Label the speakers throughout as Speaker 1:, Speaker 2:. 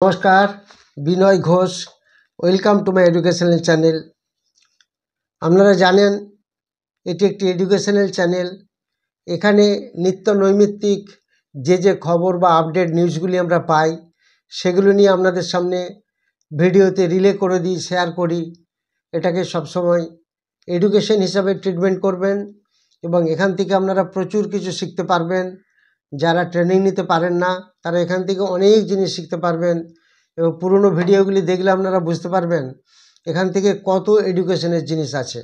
Speaker 1: নমস্কার, Binoy Ghosh. Welcome to my educational channel. আপনারা জানেন এটি একটি এডুকেশনাল চ্যানেল। এখানে নিত্য নৈমিত্তিক যে খবর বা আপডেট নিউজগুলি আমরা পাই সেগুলো নিয়ে আপনাদের সামনে ভিডিওতে রিলে করে দিই, শেয়ার করি। এটাকে সবসময় এডুকেশন হিসাবে ট্রিটমেন্ট করবেন এবং এখান থেকে আপনারা প্রচুর কিছু শিখতে পারবেন। যারা ট্রেনিং নিতে পারেন না তারা এখান থেকে অনেক জিনিস শিখতে পারবেন এবং পুরনো ভিডিওগুলি দেখলে আপনারা বুঝতে পারবেন এখান থেকে কত এডুকেশনের জিনিস আছে।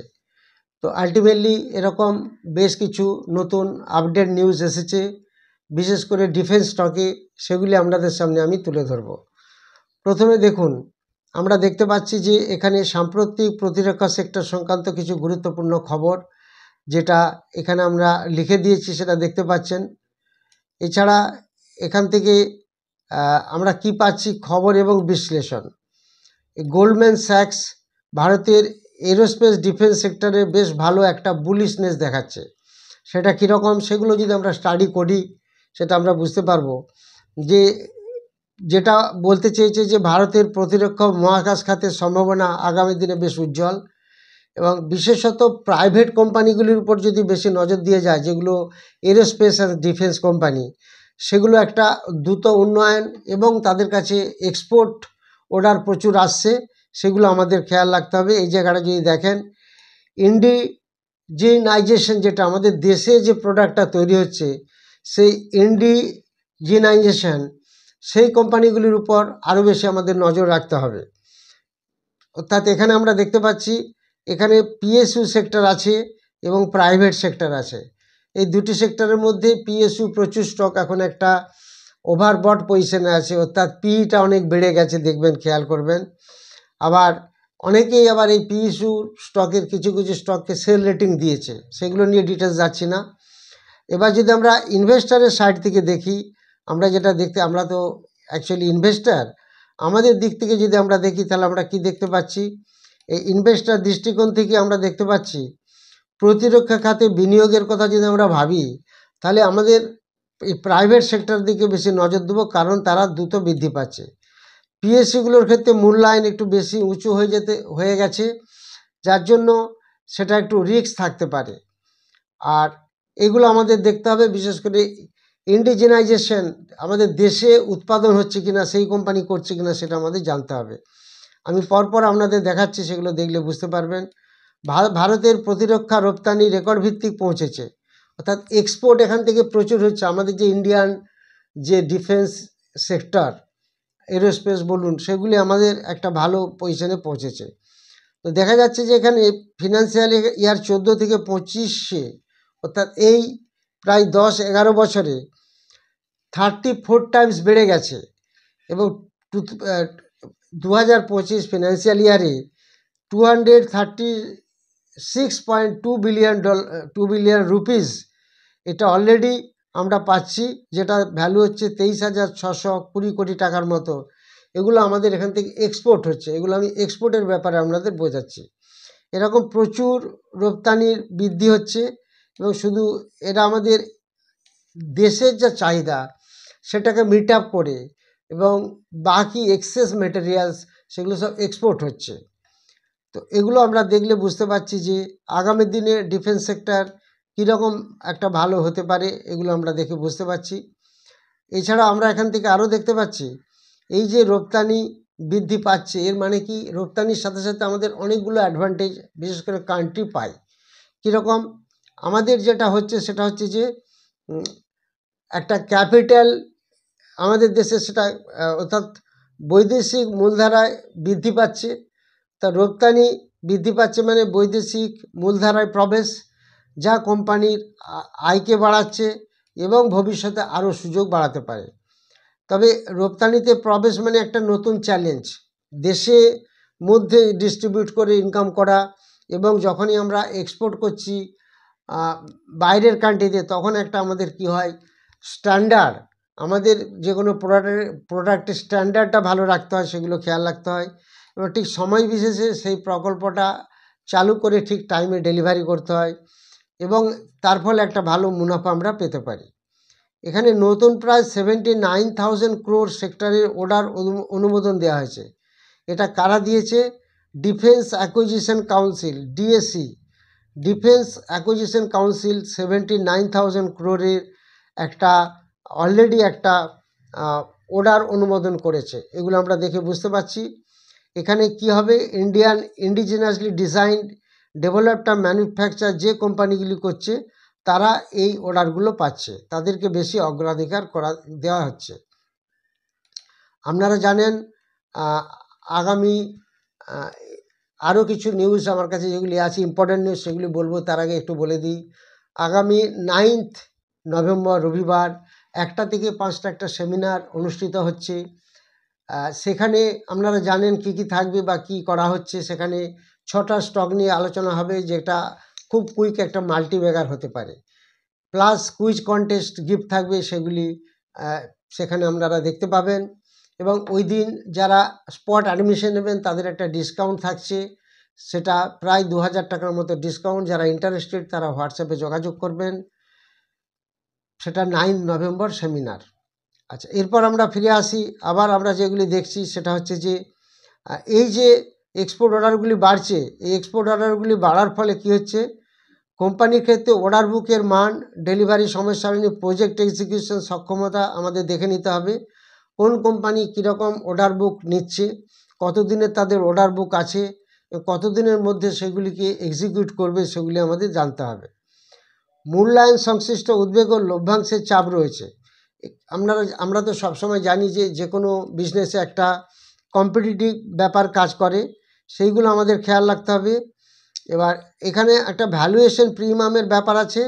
Speaker 1: তো আলটিমেটলি এরকম বেশ কিছু নতুন আপডেট নিউজ এসেছে, বিশেষ করে ডিফেন্স স্টকে, সেগুলি আপনাদের সামনে আমি তুলে ধরব। প্রথমে দেখুন, আমরা দেখতে পাচ্ছি যে এখানে সাম্প্রতিক প্রতিরক্ষা সেক্টর সংক্রান্ত কিছু গুরুত্বপূর্ণ খবর, যেটা এখানে আমরা লিখে দিয়েছি, সেটা দেখতে পাচ্ছেন। এছাড়া এখান থেকে আমরা কি পাচ্ছি, খবর এবং বিশ্লেষণ। গোল্ডম্যান স্যাক্স ভারতের এরোস্পেস ডিফেন্স সেক্টরে বেশ ভালো একটা বুলিশনেস দেখাচ্ছে। সেটা কীরকম, সেগুলো যদি আমরা স্টাডি করি সেটা আমরা বুঝতে পারবো যে যেটা বলতে চেয়েছে যে ভারতের প্রতিরক্ষা মহাকাশ খাতের সম্ভাবনা আগামী দিনে বেশ উজ্জ্বল এবং বিশেষত প্রাইভেট কোম্পানিগুলির উপর যদি বেশি নজর দিয়ে যায়, যেগুলো এরোস্পেস আর ডিফেন্স কোম্পানি, সেগুলো একটা দ্রুত উন্নয়ন এবং তাদের কাছে এক্সপোর্ট অর্ডার প্রচুর আসছে, সেগুলো আমাদের খেয়াল রাখতে হবে। এই জায়গাটা যদি দেখেন, ইন্ডিজিনাইজেশন, যেটা আমাদের দেশে যে প্রোডাক্টটা তৈরি হচ্ছে, সেই ইন্ডিজিনাইজেশন, সেই কোম্পানিগুলির উপর আরও বেশি আমাদের নজর রাখতে হবে। অর্থাৎ এখানে আমরা দেখতে পাচ্ছি এখানে পিএসইউ সেক্টর আছে এবং প্রাইভেট সেক্টর আছে। এই দুটি সেক্টরের মধ্যে পিএসইউ প্রচুর স্টক এখন একটা ওভারবট পজিশনে আছে, অর্থাৎ পিইটা অনেক বেড়ে গেছে, দেখবেন, খেয়াল করবেন। আবার অনেকেই আবার এই পিএসইউ স্টকের কিছু কিছু স্টককে সেল রেটিং দিয়েছে, সেগুলো নিয়ে ডিটেলস যাচ্ছি না। এবার যদি আমরা ইনভেস্টারের সাইড থেকে দেখি, আমরা যেটা দেখতে, আমরা তো অ্যাকচুয়ালি ইনভেস্টার, আমাদের দিক থেকে যদি আমরা দেখি তাহলে আমরা কি দেখতে পাচ্ছি, এই ইনভেস্টার দৃষ্টিকোণ থেকে আমরা দেখতে পাচ্ছি প্রতিরক্ষা খাতে বিনিয়োগের কথা যদি আমরা ভাবি তাহলে আমাদের এই প্রাইভেট সেক্টর দিকে বেশি নজর দেবো, কারণ তারা দ্রুত বৃদ্ধি পাচ্ছে। পিএসসিগুলোর ক্ষেত্রে মূল্যায়ন একটু বেশি উঁচু হয়ে গেছে, যার জন্য সেটা একটু রিস্ক থাকতে পারে। আর এগুলো আমাদের দেখতে হবে, বিশেষ করে ইন্ডিজিনাইজেশন, আমাদের দেশে উৎপাদন হচ্ছে কিনা, সেই কোম্পানি করছে কিনা, সেটা আমাদের জানতে হবে। আমি পরপর আপনাদের দেখাচ্ছি, সেগুলো দেখলে বুঝতে পারবেন। ভারতের প্রতিরক্ষা রপ্তানি রেকর্ড ভিত্তিক পৌঁছেছে, অর্থাৎ এক্সপোর্ট এখান থেকে প্রচুর হচ্ছে। আমাদের যে ইন্ডিয়ান যে ডিফেন্স সেক্টর, এরোস্পেস বলুন, সেগুলি আমাদের একটা ভালো পজিশনে পৌঁছেছে। তো দেখা যাচ্ছে যে এখানে ফিনান্সিয়াল ইয়ার 14 থেকে 25, অর্থাৎ এই প্রায় 10-11 বছরে 34 টাইমস বেড়ে গেছে এবং 2025 ফিনান্সিয়াল ইয়ারে $236.2 বিলিয়ন রুপিস, এটা অলরেডি আমরা পাচ্ছি, যেটা ভ্যালু হচ্ছে 23,620 কোটি টাকার মতো। এগুলো আমাদের এখান থেকে এক্সপোর্ট হচ্ছে, এগুলো আমি এক্সপোর্টের ব্যাপারে আপনাদের বোঝাচ্ছি। এরকম প্রচুর রপ্তানির বৃদ্ধি হচ্ছে এবং শুধু এটা আমাদের দেশের যা চাহিদা সেটাকে মিট আপ করে এবং বাকি এক্সেস মেটেরিয়ালস সেগুলো সব এক্সপোর্ট হচ্ছে। তো এগুলো আমরা দেখলে বুঝতে পারছি যে আগামী দিনে ডিফেন্স সেক্টর কীরকম একটা ভালো হতে পারে, এগুলো আমরা দেখে বুঝতে পারছি। এছাড়া আমরা এখান থেকে আরও দেখতে পাচ্ছি এই যে রপ্তানি বৃদ্ধি পাচ্ছে, এর মানে কি, রপ্তানির সাথে সাথে আমাদের অনেকগুলো অ্যাডভান্টেজ বিশেষ করে কান্ট্রি পায়। কীরকম, আমাদের যেটা হচ্ছে সেটা হচ্ছে যে একটা ক্যাপিটাল আমাদের দেশে, সেটা অর্থাৎ বৈদেশিক মূলধারায় বৃদ্ধি পাচ্ছে। তা রপ্তানি বৃদ্ধি পাচ্ছে মানে বৈদেশিক মূলধারায় প্রবেশ, যা কোম্পানির আয়কে বাড়াচ্ছে এবং ভবিষ্যতে আরও সুযোগ বাড়াতে পারে। তবে রপ্তানিতে প্রবেশ মানে একটা নতুন চ্যালেঞ্জ, দেশে মধ্যে ডিস্ট্রিবিউট করে ইনকাম করা, এবং যখনই আমরা এক্সপোর্ট করছি বাইরের কান্ট্রিতে, তখন একটা আমাদের কি হয়, স্ট্যান্ডার্ড, আমাদের যে কোনো প্রোডাক্টের স্ট্যান্ডার্ডটা ভালো রাখতে হয়, সেগুলো খেয়াল রাখতে হয় এবং ঠিক সময় বিশেষে সেই প্রকল্পটা চালু করে ঠিক টাইমে ডেলিভারি করতে হয় এবং তার ফলে একটা ভালো মুনাফা আমরা পেতে পারি। এখানে নতুন প্রায় 79,000 crore সেক্টরের অর্ডার অনুমোদন দেওয়া হয়েছে। এটা কারা দিয়েছে? Defence acquisition council, DAC, defence acquisition council 79,000 crore একটা অলরেডি একটা অর্ডার অনুমোদন করেছে। এগুলো আমরা দেখে বুঝতে পারছি। এখানে কি হবে, Indian indigenously designed developed manufacture যে কোম্পানিগুলি করছে তারা এই অর্ডারগুলো পাচ্ছে, তাদেরকে বেশি অগ্রাধিকার দেওয়া হচ্ছে। আপনারা জানেন আগামী আরও কিছু নিউজ আমার কাছে যেগুলি আছে ইম্পর্টেন্ট নিউজ সেগুলি বলবো, তার আগে একটু বলে দিই। আগামী 9 নভেম্বর রবিবার 1টা থেকে 5টা একটা সেমিনার অনুষ্ঠিত হচ্ছে। সেখানে আপনারা জানেন কি কি থাকবে বা কি করা হচ্ছে। সেখানে 6টা স্টক নিয়ে আলোচনা হবে, যেটা খুব কুইক একটা মাল্টিব্যাগার হতে পারে। প্লাস কুইজ কন্টেস্ট গিফট থাকবে, সেগুলি সেখানে আপনারা দেখতে পাবেন। এবং ওই দিন যারা স্পট অ্যাডমিশন নেবেন তাদের একটা ডিসকাউন্ট থাকছে, সেটা প্রায় 2000 টাকার মতো ডিসকাউন্ট। যারা ইন্টারেস্টেড তারা হোয়াটসঅ্যাপে যোগাযোগ করবেন। সেটা 9 নভেম্বর সেমিনার। আচ্ছা, এরপর আমরা ফিরে আসি। আবার আমরা যেগুলি দেখছি সেটা হচ্ছে যে এই যে এক্সপোর্ট অর্ডারগুলি বাড়ছে, এই এক্সপোর্ট অর্ডারগুলি বাড়ার ফলে কি হচ্ছে, কোম্পানির ক্ষেত্রে অর্ডার বুকের মান, ডেলিভারি সময় সারণী, প্রজেক্ট এক্সিকিউশন সক্ষমতা আমাদের দেখে নিতে হবে। কোন কোম্পানি কীরকম অর্ডার বুক নিচ্ছে, কতদিনের তাদের অর্ডার বুক আছে, কতদিনের মধ্যে সেগুলিকে এক্সিকিউট করবে, সেগুলি আমাদের জানতে হবে। মূল্যায়ন সংশ্লিষ্ট উদ্বেগ ও লভ্যাংশের চাপ রয়েছে। আমরা তো সবসময় জানি যে কোনো বিজনেসে একটা কম্পিটিটিভ ব্যাপার কাজ করে, সেইগুলো আমাদের খেয়াল রাখতে হবে। এবার এখানে একটা ভ্যালুয়েশন প্রিমিয়ামের ব্যাপার আছে,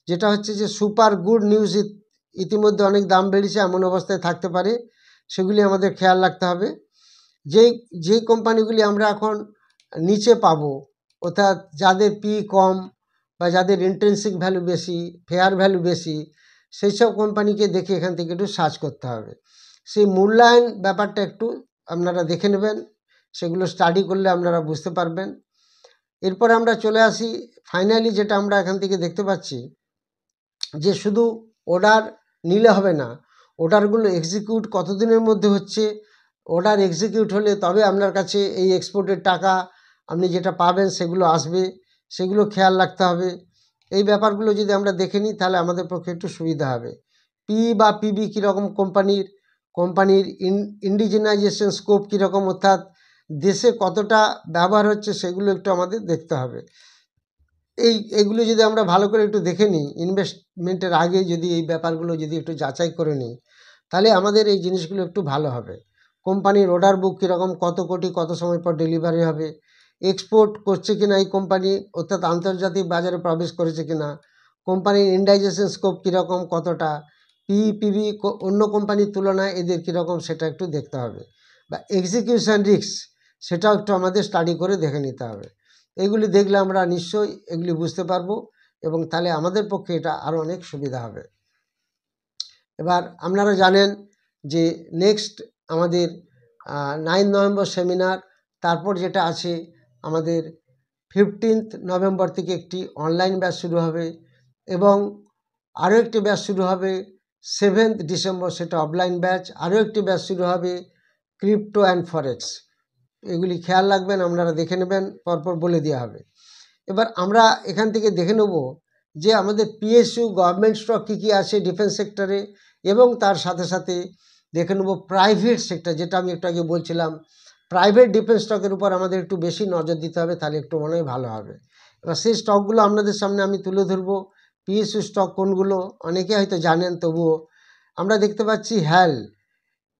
Speaker 1: যেটা হচ্ছে যে সুপার গুড নিউজ ইতিমধ্যে অনেক দাম বেড়েছে এমন অবস্থায় থাকতে পারে, সেগুলি আমাদের খেয়াল রাখতে হবে। যেই কোম্পানিগুলি আমরা এখন নিচে পাবো, অর্থাৎ যাদের পি কম বা যাদের ইন্ট্রিনসিক ভ্যালু বেশি, ফেয়ার ভ্যালু বেশি, সেই সব কোম্পানিকে দেখে এখান থেকে একটু সার্চ করতে হবে। সেই মূল্যায়ন ব্যাপারটা একটু আপনারা দেখে নেবেন, সেগুলো স্টাডি করলে আপনারা বুঝতে পারবেন। এরপরে আমরা চলে আসি ফাইনালি, যেটা আমরা এখান থেকে দেখতে পাচ্ছি যে শুধু অর্ডার নিলে হবে না, অর্ডারগুলো এক্সিকিউট কতদিনের মধ্যে হচ্ছে। অর্ডার এক্সিকিউট হলে তবে আপনার কাছে এই এক্সপোর্টের টাকা আপনি যেটা পাবেন সেগুলো আসবে, সেগুলো খেয়াল রাখতে হবে। এই ব্যাপারগুলো যদি আমরা দেখে নিই তাহলে আমাদের পক্ষে একটু সুবিধা হবে। পি বা পিবি কীরকম, কোম্পানির ইন্ডিজিনাইজেশন স্কোপ কীরকম, অর্থাৎ দেশে কতটা ব্যবহার হচ্ছে সেগুলো একটু আমাদের দেখতে হবে। এইগুলো যদি আমরা ভালো করে একটু দেখে নিই, ইনভেস্টমেন্টের আগে যদি এই ব্যাপারগুলো যদি একটু যাচাই করে নিই, তাহলে আমাদের এই জিনিসগুলো একটু ভালো হবে। কোম্পানির অর্ডার বুক কীরকম, কত কোটি কত সময় পর ডেলিভারি হবে, এক্সপোর্ট করছে কিনা এই কোম্পানি, অর্থাৎ আন্তর্জাতিক বাজারে প্রবেশ করেছে কিনা, কোম্পানির ইন্ডাইজেশন স্কোপ কীরকম, কতটা, পিবি অন্য কোম্পানির তুলনায় এদের কীরকম সেটা একটু দেখতে হবে। বা এক্সিকিউশন রিস্ক, সেটাও একটু আমাদের স্টাডি করে দেখে নিতে হবে। এইগুলি দেখলে আমরা নিশ্চয়ই এগুলি বুঝতে পারবো, এবং তাহলে আমাদের পক্ষে এটা আরও অনেক সুবিধা হবে। এবার আপনারা জানেন যে নেক্সট আমাদের 9 নভেম্বর সেমিনার, তারপর যেটা আছে আমাদের 15 নভেম্বর থেকে একটি অনলাইন ব্যাচ শুরু হবে, এবং আরও একটি ব্যাচ শুরু হবে 7 ডিসেম্বর, সেটা অফলাইন ব্যাচ। আরও একটি ব্যাচ শুরু হবে ক্রিপ্টো অ্যান্ড ফরেক্স। এগুলি খেয়াল রাখবেন, আপনারা দেখে নেবেন, পরপর বলে দেওয়া হবে। এবার আমরা এখান থেকে দেখে নেব যে আমাদের পিএসইউ গভর্নমেন্ট স্টক কী কী আছে ডিফেন্স সেক্টরে, এবং তার সাথে সাথে দেখে নেব প্রাইভেট সেক্টর, যেটা আমি একটু আগে বলছিলাম, প্রাইভেট ডিফেন্স স্টকের উপর আমাদের একটু বেশি নজর দিতে হবে, তাহলে একটু মনে হয় ভালো হবে। এবার সেই স্টকগুলো আপনাদের সামনে আমি তুলে ধরবো। পিএসইউ স্টক কোনগুলো অনেকে হয়তো জানেন, তবুও আমরা দেখতে পাচ্ছি হ্যাল,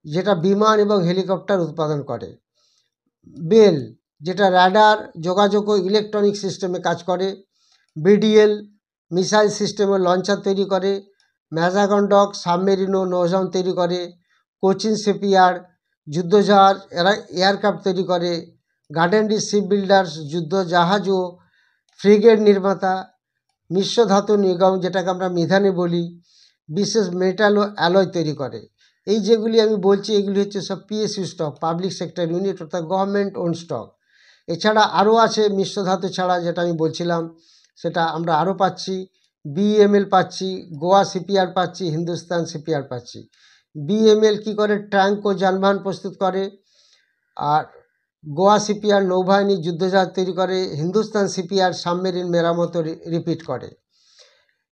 Speaker 1: যেটা বিমান এবং হেলিকপ্টার উৎপাদন করে, বেল, যেটা রাডার, যোগাযোগ ও ইলেকট্রনিক সিস্টেমে কাজ করে, বিডিএল, মিসাইল সিস্টেম ও লঞ্চার তৈরি করে, ম্যাজাগন ডক, সাবমেরিন ও নৌযান তৈরি করে, কোচিন শিপইয়ার্ড, যুদ্ধজাহাজ এয়ারক্রাফট তৈরি করে, গার্ডেনরি শিপ বিল্ডার্স, যুদ্ধ জাহাজ ও ফ্রিগেট নির্মাতা, মিশ্র ধাতু নিগম, যেটাকে আমরা মিধানে বলি, বিশেষ মেটাল ও অ্যালয় তৈরি করে। এই যেগুলি আমি বলছি এগুলি হচ্ছে সব PSU stock, public sector unit, অর্থাৎ গভর্নমেন্ট ওন স্টক। এছাড়া আরও আছে মিশ্র ধাতু ছাড়া, যেটা আমি বলছিলাম সেটা আমরা আরও পাচ্ছি বিএমএল পাচ্ছি, গোয়া সিপিআর পাচ্ছি, হিন্দুস্তান সিপিআর পাচ্ছি। বিএমএল কি করে? ট্যাঙ্ক ও যানবাহন প্রস্তুত করে। আর গোয়া সিপিআর নৌবাহিনী যুদ্ধজাহাজ তৈরি করে। হিন্দুস্তান সিপিআর সাবমেরিন মেরামত রিপিট করে।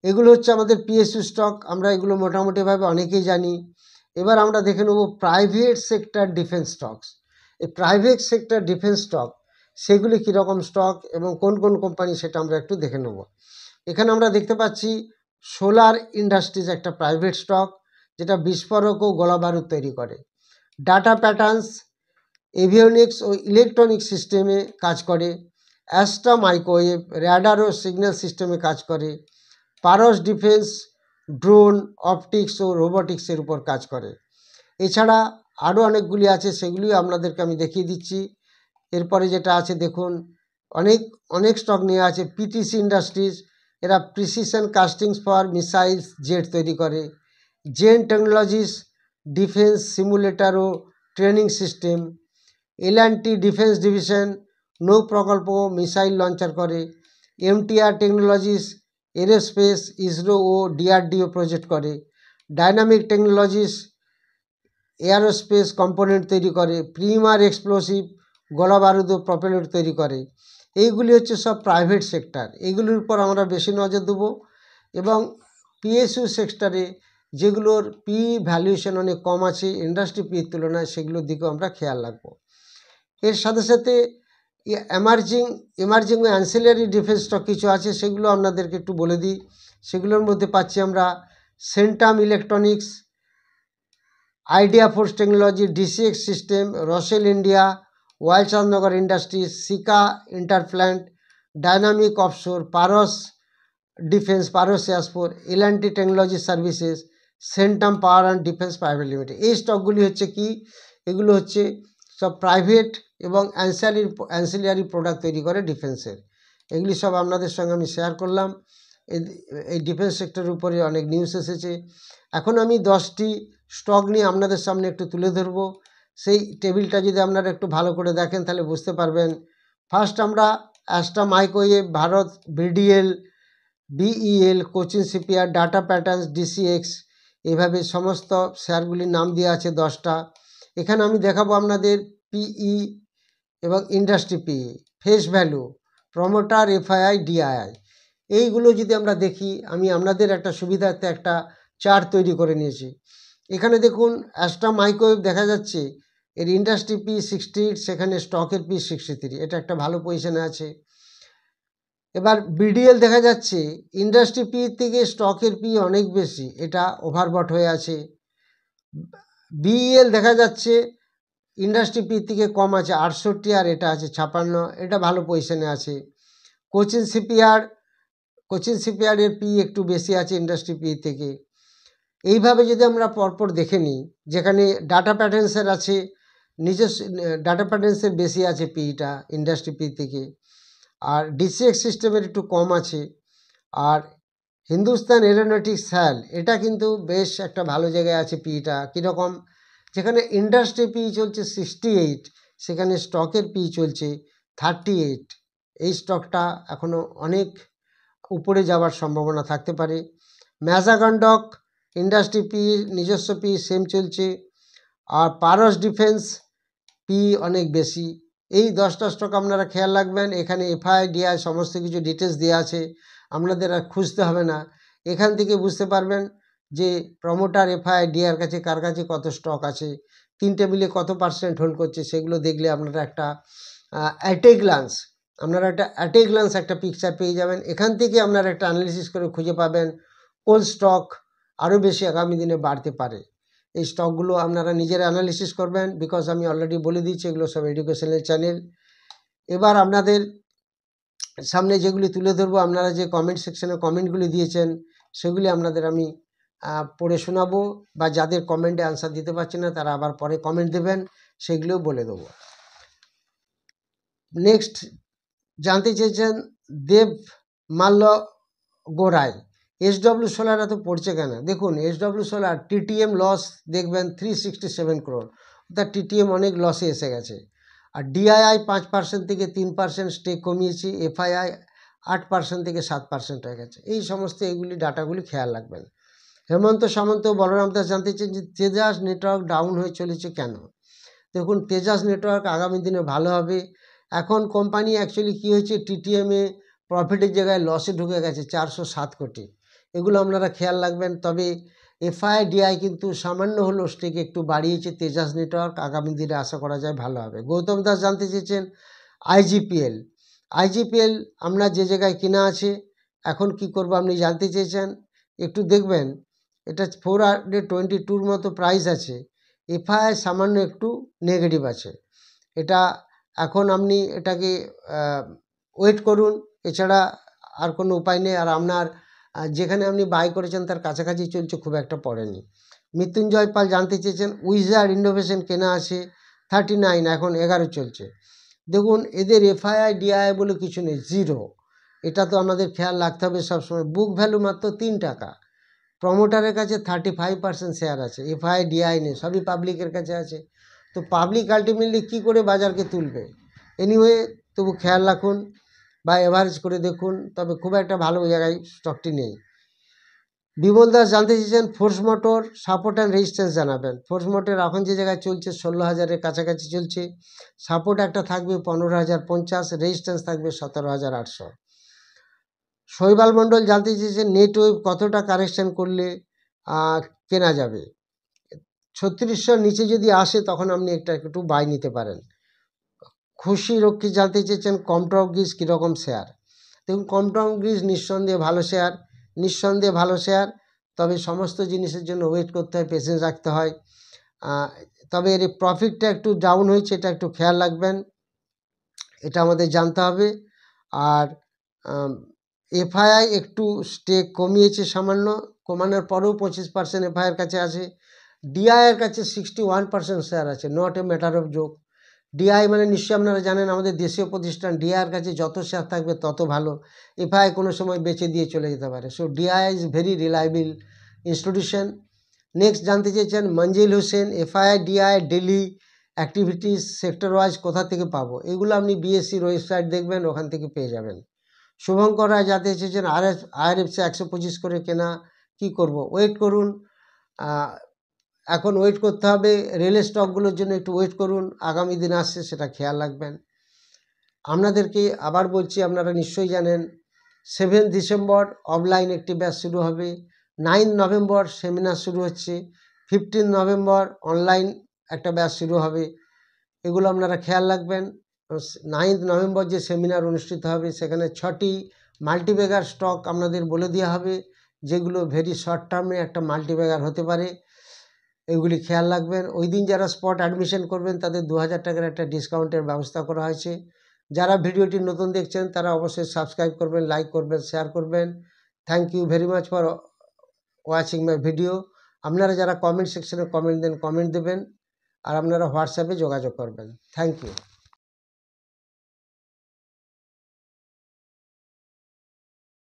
Speaker 1: এগুলো হচ্ছে আমাদের পিএসইউ স্টক। আমরা এগুলো মোটামুটিভাবে অনেকেই জানি। এবার আমরা দেখে নেব প্রাইভেট সেক্টর ডিফেন্স স্টকস। এই প্রাইভেট সেক্টর ডিফেন্স স্টক সেগুলি কীরকম স্টক এবং কোন কোন কোম্পানি সেটা আমরা একটু দেখে নেব। এখানে আমরা দেখতে পাচ্ছি সোলার ইন্ডাস্ট্রিজ একটা প্রাইভেট স্টক, যেটা বিস্ফোরক ও গোলাবারুদ তৈরি করে। ডাটা প্যাটার্নস এভিওনিক্স ও ইলেকট্রনিক সিস্টেমে কাজ করে। অ্যাস্ট্রা মাইক্রোওয়েভ র্যাডার ও সিগন্যাল সিস্টেমে কাজ করে। পারস ডিফেন্স ড্রোন, অপটিক্স ও রোবোটিক্সের উপর কাজ করে। এছাড়া আরও অনেকগুলি আছে, সেগুলিও আপনাদেরকে আমি দেখিয়ে দিচ্ছি। এরপরে যেটা আছে দেখুন, অনেক স্টক নিয়ে আছে। পিটিসি ইন্ডাস্ট্রিজ, এরা প্রিসিশন কাস্টিংস ফর মিসাইলস জেট তৈরি করে। জেন টেকনোলজিস ডিফেন্স সিমুলেটর ও ট্রেনিং সিস্টেম। এল&টি ডিফেন্স ডিভিশন নৌ প্রকল্প ও মিসাইল লঞ্চার করে। এমটিআর টেকনোলজিস এরোস্পেস, ইসরো ও ডিআরডিও প্রজেক্ট করে। ডাইনামিক টেকনোলজিস এয়ারোস্পেস কম্পোনেন্ট তৈরি করে। প্রিমার এক্সপ্লোসিভ গোলাবারুদ ও প্রপেলেন্ট তৈরি করে। এইগুলি হচ্ছে সব প্রাইভেট সেক্টর, এগুলির উপর আমরা বেশি নজর দেবো। এবং পিএসইউ সেক্টরে যেগুলোর পি ভ্যালুয়েশন অনেক কম আছে ইন্ডাস্ট্রি পির তুলনায়, সেগুলোর দিকেও আমরা খেয়াল রাখবো। এর সাথে সাথে এমার্জিং ও অ্যান্সিলারি ডিফেন্স স্টক কিছু আছে, সেগুলো আপনাদেরকে একটু বলে দিই। সেগুলোর মধ্যে পাচ্ছি আমরা Centum electronics, idea forge technology, DCX system, Rossell India, ওয়াইচাঁদনগর industries, Sika interplant, dynamic offshore, Paras defence, Paras air force, L and T technology services, Centum power and defence private limited. এই স্টকগুলি হচ্ছে কি? এগুলো হচ্ছে সব প্রাইভেট এবং অ্যান্সিলারি প্রোডাক্ট তৈরি করে ডিফেন্সের। এগুলি সব আপনাদের সঙ্গে আমি শেয়ার করলাম। এই ডিফেন্স সেক্টরের উপরে অনেক নিউজ এসেছে। এখন আমি 10টি স্টক নিয়ে আপনাদের সামনে একটু তুলে ধরবো। সেই টেবিলটা যদি আপনারা একটু ভালো করে দেখেন তাহলে বুঝতে পারবেন। ফার্স্ট আমরা Astra microwave, Bharat BDL, BEL, Cochin CPR, data patterns, DCX, এইভাবে সমস্ত শেয়ারগুলির নাম দেওয়া আছে 10টা। এখানে আমি দেখাবো আপনাদের পিই এবং industry PE, face value, promoter, FII, DII. এইগুলো যদি আমরা দেখি, আমি আপনাদের একটা সুবিধার্থে একটা চার্ট তৈরি করে নিয়েছি। এখানে দেখুন অ্যাস্ট্রা মাইক্রোওয়েভ দেখা যাচ্ছে, এর ইন্ডাস্ট্রি পি 68, সেখানে স্টকের পি 63, এটা একটা ভালো পজিশনে আছে। এবার বিডিএল দেখা যাচ্ছে ইন্ডাস্ট্রি পি থেকে স্টকের পি অনেক বেশি, এটা ওভারবট হয়ে আছে। বিইএল দেখা যাচ্ছে ইন্ডাস্ট্রি পি থেকে কম আছে 68, আর এটা আছে 56, এটা ভালো পজিশনে আছে। কোচিন সিপিআর এর পি একটু বেশি আছে ইন্ডাস্ট্রি পি থেকে। এইভাবে যদি আমরা পরপর দেখে নিই, যেখানে ডাটা প্যাটার্নসের আছে নিজস্ব, ডাটা প্যাটার্নসের বেশি আছে পিটা ইন্ডাস্ট্রি পি থেকে, আর ডিসিএক্স সিস্টেমের একটু কম আছে। আর হিন্দুস্তান এরোনটিক্স স্যাল, এটা কিন্তু বেশ একটা ভালো জায়গায় আছে পিটা। কীরকম? যেখানে ইন্ডাস্ট্রি পি চলছে 68, সেখানে স্টকের পি চলছে 38। এই স্টকটা এখনও অনেক উপরে যাওয়ার সম্ভাবনা থাকতে পারে। ম্যাজাগন্ডক ইন্ডাস্ট্রি পি নিজস্ব পি সেম চলছে, আর পারস ডিফেন্স পি অনেক বেশি। এই 10টা স্টক আপনারা খেয়াল রাখবেন। এখানে এফআই ডিআই সমস্ত কিছু ডিটেলস দেওয়া আছে, আপনাদের আর খুঁজতে হবে না। এখান থেকে বুঝতে পারবেন যে প্রমোটার, এফআই ডিআর কাছে কার কাছে কত স্টক আছে, 3 টেবিলে কত % হোল্ড করছে, সেগুলো দেখলে আপনারা একটা অ্যাট এ গ্লান্স একটা পিকচার পেয়ে যাবেন। এখান থেকে আপনারা একটা অ্যানালিসিস করে খুঁজে পাবেন কোন স্টক আরও বেশি আগামী দিনে বাড়তে পারে। এই স্টকগুলো আপনারা নিজেরা অ্যানালিসিস করবেন, বিকজ আমি অলরেডি বলে দিচ্ছি এগুলো সব এডুকেশনাল চ্যানেল। এবার আপনাদের সামনে যেগুলি তুলে ধরবো, আপনারা যে কমেন্ট সেকশনে কমেন্টগুলি দিয়েছেন সেগুলি আপনাদের আমি পড়ে শোনাবো, বা যাদের কমেন্টে আনসার দিতে পারছি না তারা আবার পরে কমেন্ট দেবেন, সেগুলোও বলে দেবো। নেক্সট জানতে চেয়েছেন দেব মাল্ল গোড়াই, এসডব্লিউ সোলার এত পড়ছে কেন? দেখুন এসডব্লিউ সোলার টিটিএম লস দেখবেন 367 crore, অর্থাৎ টিটিএম অনেক লসে এসে গেছে। আর ডিআইআই 5% থেকে 3% স্টেক কমিয়েছে। এফআইআই 8% থেকে 7% হয়ে গেছে। এই সমস্ত এইগুলি ডাটাগুলি খেয়াল রাখবেন। হেমন্ত সামন্ত বলরাম দাস জানতে চেয়েছেন যে তেজাস নেটওয়ার্ক ডাউন হয়ে চলেছে কেন? দেখুন, তেজাস নেটওয়ার্ক আগামী দিনে ভালো হবে। এখন কোম্পানি অ্যাকচুয়ালি কী হয়েছে, টিটিএমে প্রফিটের জায়গায় লসে ঢুকে গেছে 407 কোটি। এগুলো আপনারা খেয়াল রাখবেন। তবে এফআইডিআই কিন্তু সামান্য হলেও স্টেক একটু বাড়িয়েছে তেজাস নেটওয়ার্ক, আগামী দিনে আশা করা যায় ভালো হবে। গৌতম দাস জানতে চেয়েছেন আইজিপিএল আমরা যে জায়গায় কেনা আছে এখন কি করব আপনি জানতে চেয়েছেন। একটু দেখবেন, এটা 422 মতো প্রাইস আছে। এফআই সামান্য একটু নেগেটিভ আছে। এটা এখন আপনি এটাকে ওয়েট করুন, এছাড়া আর কোনো উপায় নেই। আর আপনার যেখানে আপনি বাই করেছেন তার কাছাকাছি চলছে, খুব একটা পড়েনি। মৃত্যুঞ্জয় পাল জানতে চেয়েছেন উইজার্ড ইনোভেশন কেনা আছে 39, এখন 11 চলছে। দেখুন, এদের এফআইআই ডিআই বলে কিছু নেই, জিরো। এটা তো আমাদের খেয়াল রাখতে হবে সবসময়। বুক ভ্যালু মাত্র 3 টাকা। প্রমোটারের কাছে 35% শেয়ার আছে, এফআইআই ডিআই নেই, সবই পাবলিকের কাছে আছে। তো পাবলিক আলটিমেটলি কী করে বাজারকে তুলবে? এনিওয়ে, তবু খেয়াল রাখুন বা এভারেজ করে দেখুন, তবে খুব একটা ভালো জায়গায় স্টকটি নেই। বিমল দাস জানতে চেয়েছেন force motor support and resistance জানাবেন। ফোর্স মোটর এখন যে জায়গায় চলছে 16,000-এর কাছাকাছি চলছে। সাপোর্ট একটা থাকবে 15,050, রেজিস্ট্যান্স থাকবে 17,800। শৈবাল মণ্ডল জানতে চেয়েছেন নেটওয়েভ কতটা কারেকশান করলে কেনা যাবে? 3600 নিচে যদি আসে তখন আপনি একটু বাই নিতে পারেন। খুশি রক্ষী জানতে চেয়েছেন কমটক গ্রিজ কীরকম শেয়ার? দেখুন, কমটক গ্রিজ নিঃসন্দেহে ভালো শেয়ার, তবে সমস্ত জিনিসের জন্য ওয়েট করতে হয়, পেশেন্স রাখতে হয়। তবে এর প্রফিটটা একটু ডাউন হয়েছে, এটা একটু খেয়াল রাখবেন, এটা আমাদের জানতে হবে। আর এফআইআই একটু স্টেক কমিয়েছে সামান্য, কমানোর পরেও 25% এফআইআর কাছে আছে। ডিআইয়ের কাছে 61% শেয়ার আছে, not a matter of joke. DI মানে নিশ্চয়ই আপনারা জানেন আমাদের দেশীয় প্রতিষ্ঠান, ডিআইয়ের কাছে যত শেয়ার থাকবে তত ভালো। এফআইআই কোনো সময় বেচে দিয়ে চলে যেতে পারে। So DI is very reliable institution. Next জানতে চেয়েছেন Manzil Hossain FII DI daily activities sector wise কোথা থেকে পাবো? এগুলো আপনি বিএসসির ওয়েবসাইট দেখবেন, ওখান থেকে পেয়ে যাবেন। শুভঙ্কর রায় জানতে চেয়েছেন আইআরএফসি 125 করে কেনা, কি করব? ওয়েট করুন, এখন ওয়েট করতে হবে। রেল স্টকগুলোর জন্য একটু ওয়েট করুন, আগামী দিন আসছে, সেটা খেয়াল রাখবেন। আপনাদেরকে আবার বলছি, আপনারা নিশ্চয়ই জানেন 7 ডিসেম্বর অফলাইন একটি ব্যাচ শুরু হবে, 9 নভেম্বর সেমিনার শুরু হচ্ছে, 15 নভেম্বর অনলাইন একটা ব্যাচ শুরু হবে। এগুলো আপনারা খেয়াল রাখবেন। 9 নভেম্বর যে সেমিনার অনুষ্ঠিত হবে সেখানে 6টি মাল্টিব্যাগার স্টক আপনাদের বলে দেওয়া হবে, যেগুলো ভেরি শর্ট টার্মে একটা মাল্টিব্যাগার হতে পারে। এগুলি খেয়াল রাখবেন। ওই দিন যারা স্পট অ্যাডমিশন করবেন তাদের 2000 টাকার একটা ডিসকাউন্টের ব্যবস্থা করা হয়েছে। যারা ভিডিওটি নতুন দেখছেন তারা অবশ্যই সাবস্ক্রাইব করবেন, লাইক করবেন, শেয়ার করবেন। Thank you very much for watching my video. আপনারা যারা কমেন্ট সেকশনে কমেন্ট দেবেন, আর আপনারা হোয়াটসঅ্যাপে যোগাযোগ করবেন। Thank you.